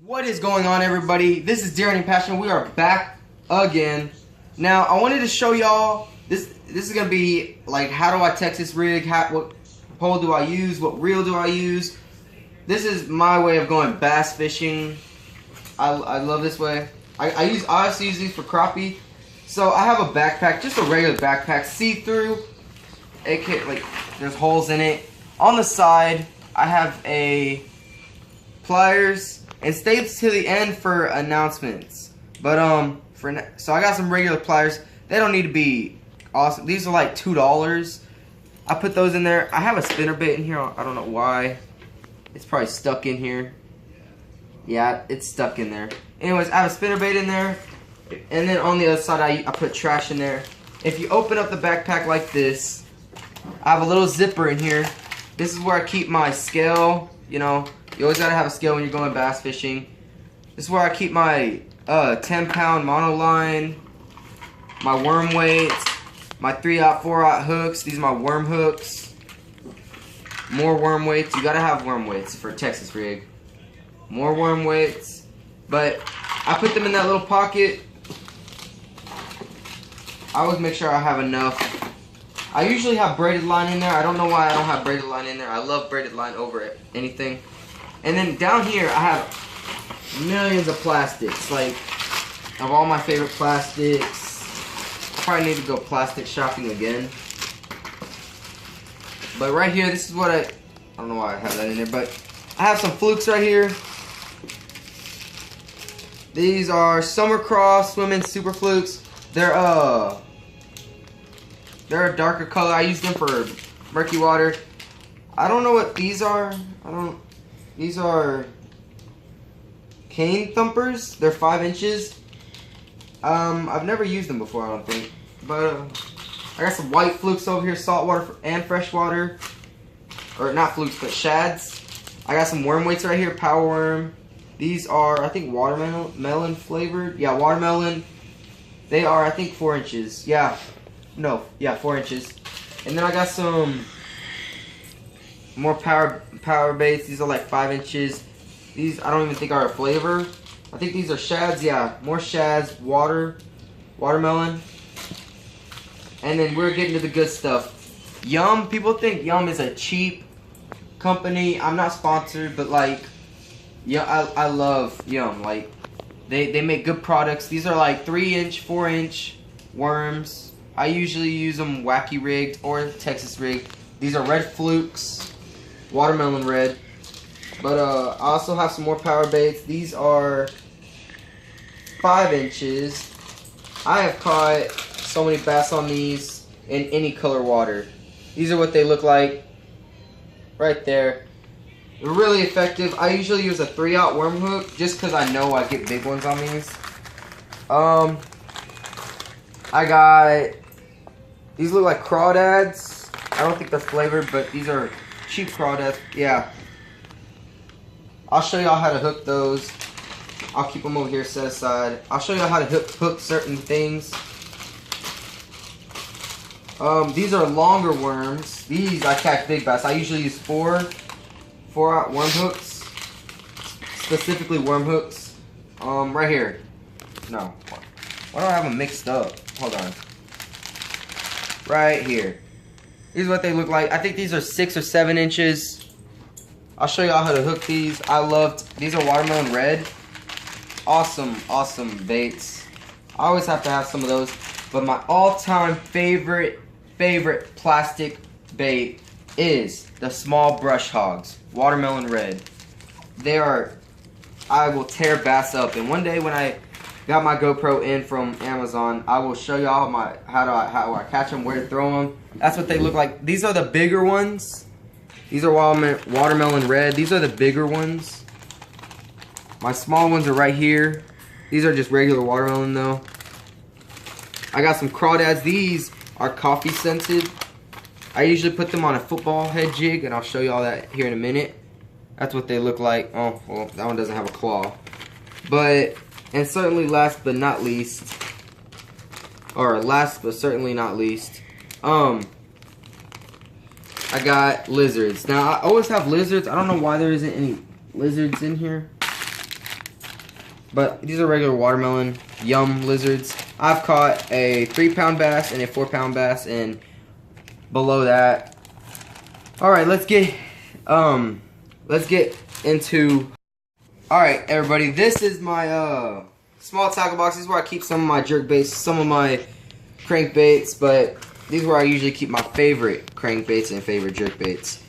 What is going on, everybody? This is Darren and Passion. We are back again. Now, I wanted to show y'all this. This is gonna be like, how do I Texas rig? What pole do I use? What reel do I use? This is my way of going bass fishing. I love this way. I obviously use these for crappie. So I have a backpack, just a regular backpack, see-through. Like there's holes in it. On the side, I have a pliers, and stay to the end for announcements. But so I got some regular pliers. They don't need to be awesome. These are like $2. I put those in there. I have a spinner bait in here. I don't know why. It's probably stuck in here. Yeah, it's stuck in there. Anyways, I have a spinner bait in there. And then on the other side, I put trash in there. If you open up the backpack like this, I have a little zipper in here. This is where I keep my scale. You know, you always gotta have a scale when you're going bass fishing. This is where I keep my 10-pound monoline, my worm weights, my 3/0, 4/0 hooks. These are my worm hooks. More worm weights. You gotta have worm weights for a Texas rig. More worm weights. But I put them in that little pocket. I always make sure I have enough. I usually have braided line in there. I don't know why I don't have braided line in there. I love braided line over anything. And then down here, I have millions of plastics. Like, of all my favorite plastics. I probably need to go plastic shopping again. But right here, this is what I don't know why I have that in there, but I have some flukes right here. These are Summer Cross Swimming Super Flukes. They're a darker color. I use them for murky water. I don't know what these are. These are cane thumpers. They're 5 inches. I've never used them before, I don't think. But I got some white flukes over here, saltwater and freshwater. Or not flukes, but shads. I got some worm weights right here, power worm. These are, I think, watermelon flavored. Yeah, watermelon. They are, I think, 4 inches. Yeah. No. Yeah, 4 inches. And then I got some more power baits. These are like 5 inches. These, I don't even think are a flavor. I think these are shads. Yeah, more shads. Watermelon. And then we're getting to the good stuff. Yum. People think Yum is a cheap company. I'm not sponsored, but like, yeah, I love Yum. Like, they make good products. These are like 3-inch, 4-inch worms. I usually use them wacky rigged or Texas rigged. These are red flukes, watermelon red. But I also have some more power baits. These are 5 inches. I have caught so many bass on these in any color water. These are what they look like right there. They're really effective. I usually use a 3/0 worm hook just because I know I get big ones on these. I got, these look like crawdads. I don't think they're flavored, but these are cheap crawdads. Yeah. I'll show y'all how to hook those. I'll keep them over here set aside. I'll show y'all how to hook certain things. These are longer worms. These I catch big bass. I usually use 4/0 worm hooks, specifically worm hooks. Right here. No, why do I have them mixed up? Hold on. Right here. These are what they look like. I think these are 6 or 7 inches. I'll show y'all how to hook these. These are watermelon red. Awesome, awesome baits. I always have to have some of those. But my all-time favorite plastic bait is the small brush hogs, watermelon red. They are, I will tear bass up. And one day when I got my GoPro in from Amazon, I will show y'all how I catch them, where to throw them. That's what they look like. These are the bigger ones. These are watermelon red. These are the bigger ones. My small ones are right here. These are just regular watermelon though. I got some crawdads. These are coffee scented. I usually put them on a football head jig, and I'll show you all that here in a minute. That's what they look like. Oh, well, that one doesn't have a claw. But, and certainly last but not least, or last but certainly not least, I got lizards. Now, I always have lizards. I don't know why there isn't any lizards in here. But these are regular watermelon yum lizards. I've caught a 3-pound bass and a 4-pound bass, and below that. All right, let's get into. All right, everybody, this is my small tackle box. This is where I keep some of my jerk baits, some of my crankbaits, but these are where I usually keep my favorite crankbaits and favorite jerk baits.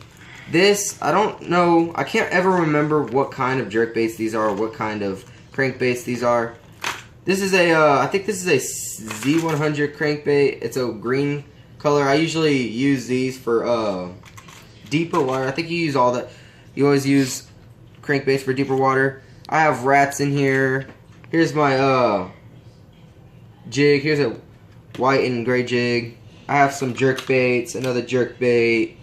This, I don't know, I can't ever remember what kind of jerk baits these are or what kind of crankbaits these are. This is a, I think this is a Z100 crankbait. It's a green color. I usually use these for deeper water. I think you use all that. You always use crankbaits for deeper water. I have rats in here. Here's my jig. Here's a white and gray jig. I have some jerk baits, another jerk bait,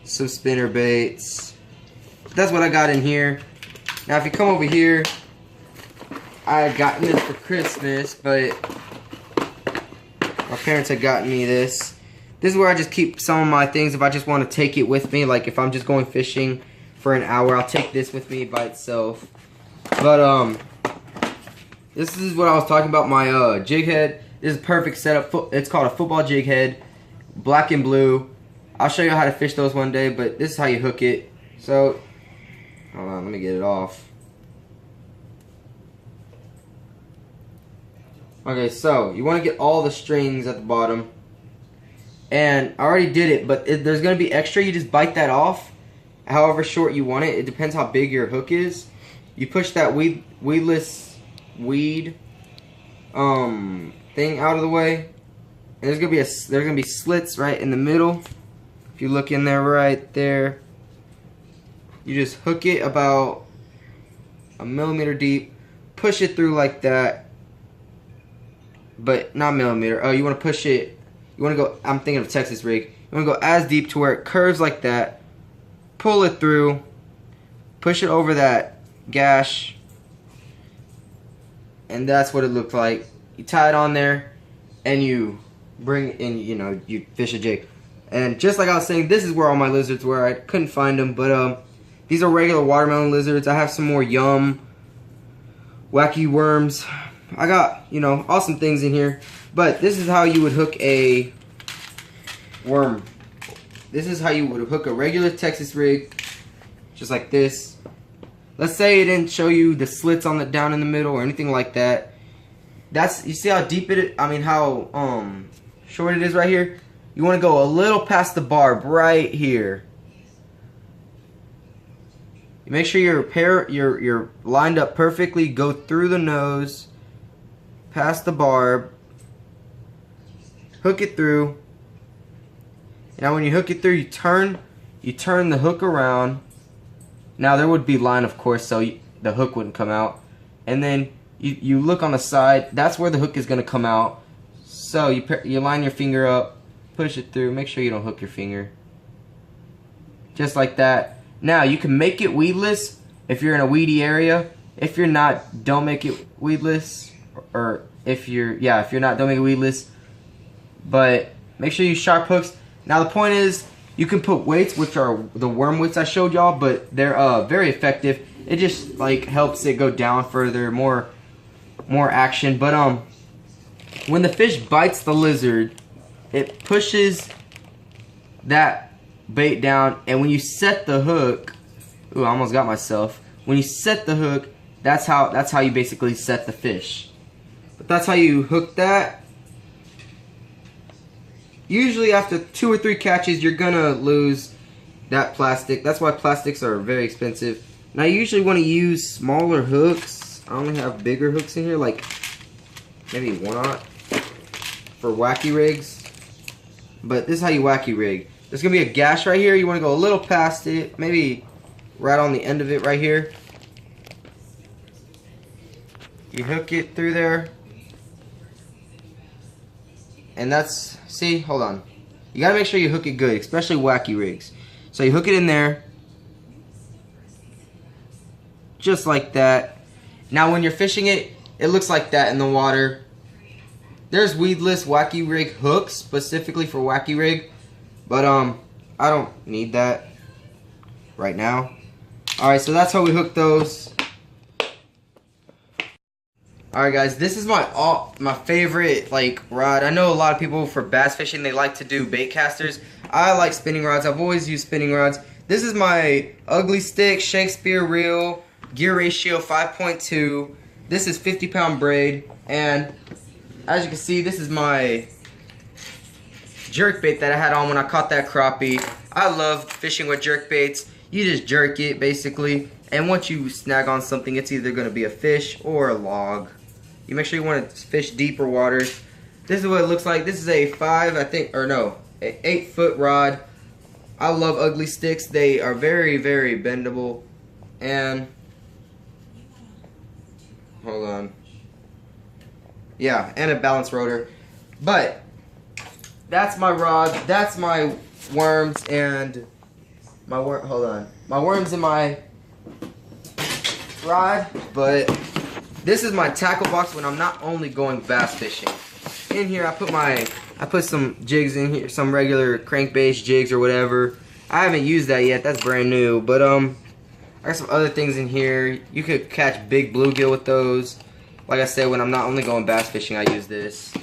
some spinner baits. That's what I got in here. Now if you come over here, I had gotten this for Christmas, but my parents had gotten me this. This is where I just keep some of my things if I just want to take it with me. Like if I'm just going fishing for an hour, I'll take this with me by itself. But this is what I was talking about, my jig head. This is a perfect setup. It's called a football jig head, black and blue. I'll show you how to fish those one day, but this is how you hook it. So, hold on, let me get it off. Okay, so you want to get all the strings at the bottom. And I already did it, but there's going to be extra. You just bite that off, however short you want it. It depends how big your hook is. You push that weedless weed thing out of the way. And there's gonna be slits right in the middle. If you look in there right there, you just hook it about a millimeter deep, push it through like that. But not millimeter. Oh, you want to push it. You want to go. I'm thinking of Texas rig. You want to go as deep to where it curves like that. Pull it through. Push it over that gash. And that's what it looked like. You tie it on there, and you bring in. You fish a jig. And just like I was saying, this is where all my lizards were. I couldn't find them, but these are regular watermelon lizards. I have some more yum, wacky worms. I got, awesome things in here. But this is how you would hook a worm. This is how you would hook a regular Texas rig. Just like this. Let's say it didn't show you the slits on the down in the middle or anything like that. You see how deep how short it is right here? You want to go a little past the barb right here. You make sure you're lined up perfectly. Go through the nose, past the barb, hook it through. Now when you hook it through, you turn the hook around. Now there would be line, of course, so the hook wouldn't come out. And then you look on the side. That's where the hook is going to come out. So you line your finger up, push it through. Make sure you don't hook your finger. Just like that. Now you can make it weedless if you're in a weedy area. If you're not, don't make it weedless. Or if you're not, don't make it weedless. But make sure you use sharp hooks. Now the point is, you can put weights, which are the worm weights I showed y'all, but they're very effective. It just helps it go down further, more action. But when the fish bites the lizard, it pushes that bait down, and when you set the hook, ooh, I almost got myself. When you set the hook, that's how you basically set the fish. But that's how you hook that. Usually after 2 or 3 catches, you're gonna lose that plastic. That's why plastics are very expensive. Now you usually want to use smaller hooks. I only have bigger hooks in here, like maybe 1/0 for wacky rigs. But this is how you wacky rig. There's gonna be a gash right here. You want to go a little past it, maybe right on the end of it right here. You hook it through there. And that's, see, hold on. You gotta make sure you hook it good, especially wacky rigs. So you hook it in there. Just like that. Now when you're fishing it, it looks like that in the water. There's weedless wacky rig hooks, specifically for wacky rig. But I don't need that right now. Alright, so that's how we hook those. Alright guys, this is my favorite like rod. I know a lot of people for bass fishing, they like to do bait casters. I like spinning rods. I've always used spinning rods. This is my Ugly Stik Shakespeare reel, gear ratio 5.2. This is 50-pound braid, and as you can see, this is my jerk bait that I had on when I caught that crappie. I love fishing with jerk baits. You just jerk it basically, and once you snag on something, it's either going to be a fish or a log. You make sure you want to fish deeper waters. This is what it looks like. This is a 8-foot rod. I love Ugly Stiks. They are very, very bendable. And hold on. Yeah, and a balance rotor. But that's my rod. That's my worms and my hold on. My worms and my rod. But this is my tackle box when I'm not only going bass fishing. In here I put some jigs in here, some regular crankbait jigs or whatever. I haven't used that yet, that's brand new. But I got some other things in here. You could catch big bluegill with those. Like I said, when I'm not only going bass fishing, I use this.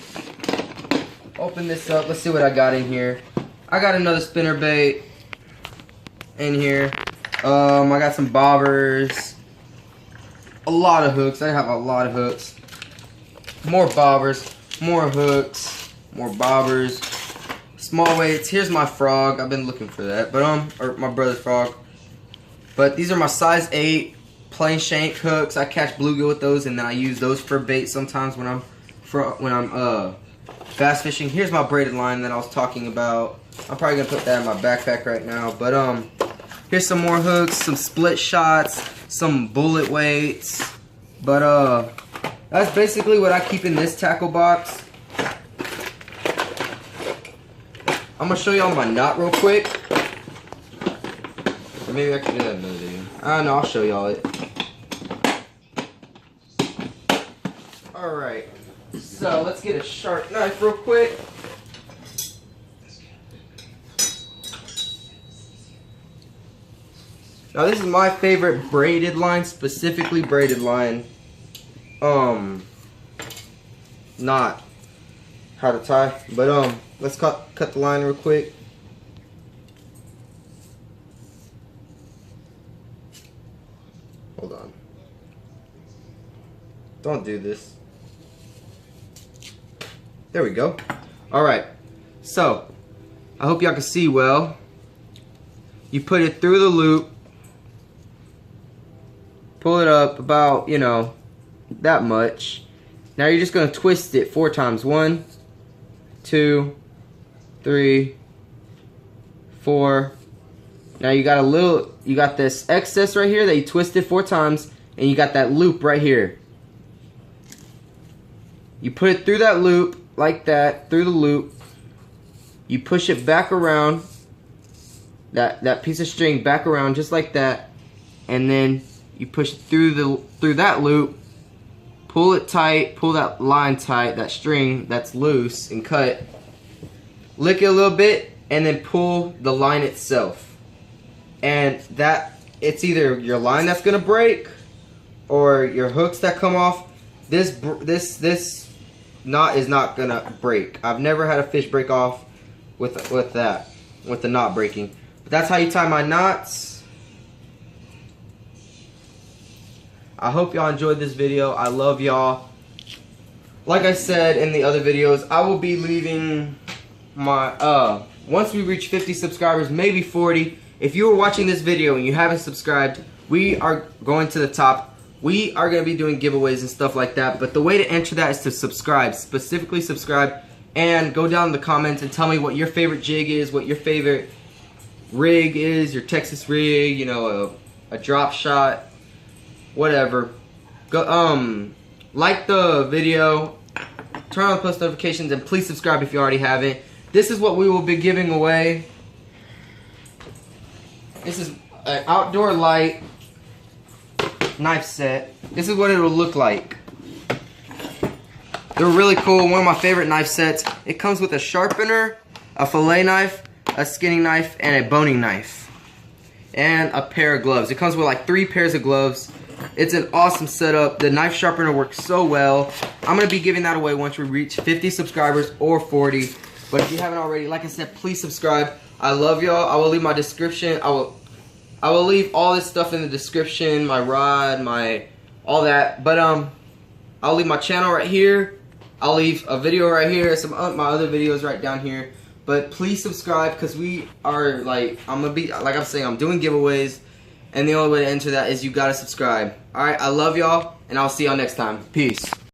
Open this up, let's see what I got in here. I got another spinner bait in here. I got some bobbers. A lot of hooks. I have a lot of hooks. More bobbers, more hooks, more bobbers, small weights. Here's my frog. I've been looking for that, but or my brother's frog. But these are my size 8 plain shank hooks. I catch bluegill with those, and then I use those for bait sometimes when I'm bass fishing. Here's my braided line that I was talking about. I'm probably gonna put that in my backpack right now. But here's some more hooks, some split shots, some bullet weights. But that's basically what I keep in this tackle box. I'm gonna show y'all my knot real quick. Or maybe I can do that another video. I don't know, I'll show y'all it. Alright, so let's get a sharp knife real quick. Now this is my favorite braided line, specifically braided line. Not how to tie, but let's cut the line real quick. Hold on. Don't do this. There we go. Alright, so I hope y'all can see well. You put it through the loop, pull it up about, you know, that much. Now you're just going to twist it 4 times. 1, 2, 3, 4. Now you got this excess right here that you twisted 4 times, and you got that loop right here. You put it through that loop like that, through the loop. You push it back around, that piece of string back around just like that, and then you push it through that loop, pull it tight, pull that line tight, that string that's loose, and cut. Lick it a little bit, and then pull the line itself. And that, it's either your line that's gonna break or your hooks that come off. This knot is not gonna break. I've never had a fish break off with the knot breaking. But that's how you tie my knots. I hope y'all enjoyed this video. I love y'all. Like I said in the other videos, I will be leaving my once we reach 50 subscribers, maybe 40. If you are watching this video and you haven't subscribed, we are going to the top. We are going to be doing giveaways and stuff like that, but the way to enter that is to subscribe, specifically subscribe, and go down in the comments and tell me what your favorite jig is, what your favorite rig is, your Texas rig, you know, a drop shot, whatever. Go like the video, turn on post notifications, and please subscribe if you already haven't. This is what we will be giving away. This is an outdoor light knife set. This is what it will look like. They're really cool. One of my favorite knife sets. It comes with a sharpener, a fillet knife, a skinning knife, and a boning knife, and a pair of gloves. It comes with like 3 pairs of gloves. It's an awesome setup. The knife sharpener works so well. I'm going to be giving that away once we reach 50 subscribers or 40. But if you haven't already, like I said, please subscribe. I love y'all. I will leave my description. I will leave all this stuff in the description. My rod, all that. But I'll leave my channel right here. I'll leave a video right here. Some of my other videos right down here. But please subscribe, because we are like I'm doing giveaways, and the only way to enter that is you gotta subscribe. Alright, I love y'all, and I'll see y'all next time. Peace.